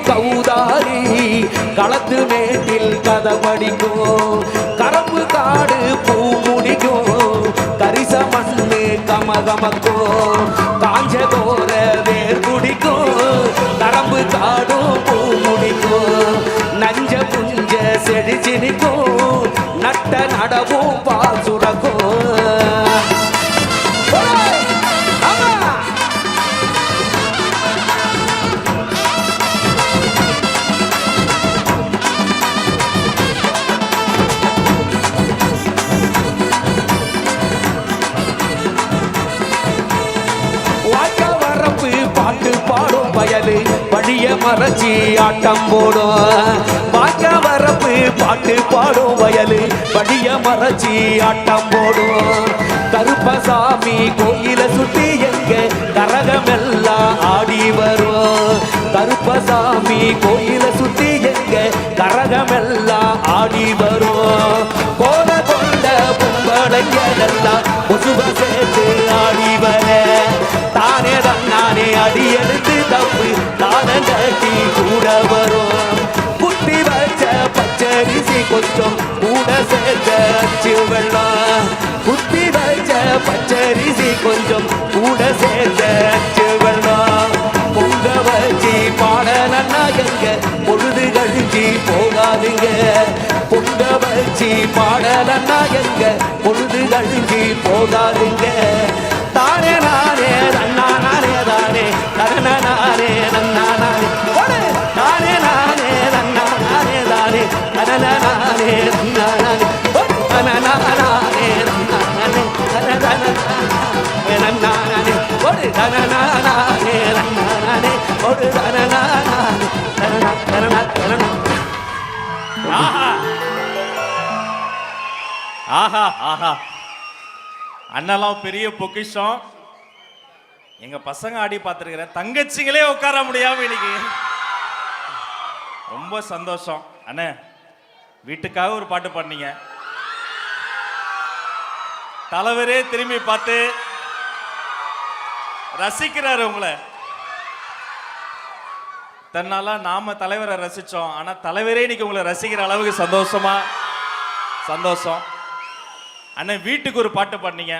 கவுதாரி களத்து மேட்டில் கதை படிக்கும் கரம்பு காடு பூ முடிக்கும் கரிச மண்ணு கமகமக்கும் காஞ்ச கோர வேர் குடிக்கும் கரம்பு காடும் பூ முடிக்கும் நஞ்ச புஞ்ச செடிச்சு நிற்கும் நட்ட நடவும் பால் சுரக்கும் பாட்டு பாடும் வயலு வழிய மறைச்சி ஆட்டம் போடும் வாக்க வரப்பு பாட்டு பாடும் வயலு வழிய மறைச்சி ஆட்டம் போடும் கருப்பசாமி கோயில சுத்தி எங்க கரகமெல்லாம் ஆடி வரும் கருப்பசாமி கோயில சுத்தி எங்க கரகமெல்லாம் ஆடி வரும் கோல கொண்ட பொம்பளைங்களெல்லாம் முசுக சேர்த்து ஆடி வர தானே தன்னானே அடி எடுத்து தப்பு தானே கட்டி கூட வரும் குட்டி வச்ச பச்சரிசி கொஞ்சம் கூட சேர்த்த அச்சு வெள்ளம் குட்டி வச்ச பச்சரிசி கொஞ்சம் கூட சேர்த்த அச்சு வெள்ளம் பொங்க வச்சு பாடலன்னா எங்க பொழுது கழிஞ்சி போகாதுங்க பொங்க வச்சு பாடலன்னா எங்க பொழுது கழிஞ்சி போகாதுங்க தானே நானே நன்னா நானே தானே நன்னா நானே நன்னா நானே தானே நானே நன்னா நானே தானே நன்னா நானே நன்னா நானே நன்னா நானே நன்னா நானே நன்னா நானே ஒரு நன்னா நானே நன்னா நானே ஒரு நன்னா நானே ஆஹா ஆஹா ஆஹா அண்ணெல்லாம் பெரிய பொக்கிஷம். எங்க பசங்க ஆடி பார்த்துருக்கிறேன், தங்கச்சிங்களே உட்கார முடியாம இன்னைக்கு ரொம்ப சந்தோஷம். அண்ணே வீட்டுக்காக ஒரு பாட்டு பாடுனீங்க, தலைவரே திரும்பி பார்த்து ரசிக்கிறாரு உங்களை. தன்னால நாம தலைவரை ரசிச்சோம், ஆனா தலைவரே இன்னைக்கு உங்களை ரசிக்கிற அளவுக்கு சந்தோஷம். அண்ணன் வீட்டுக்கு ஒரு பாட்டு பாடுனீங்க,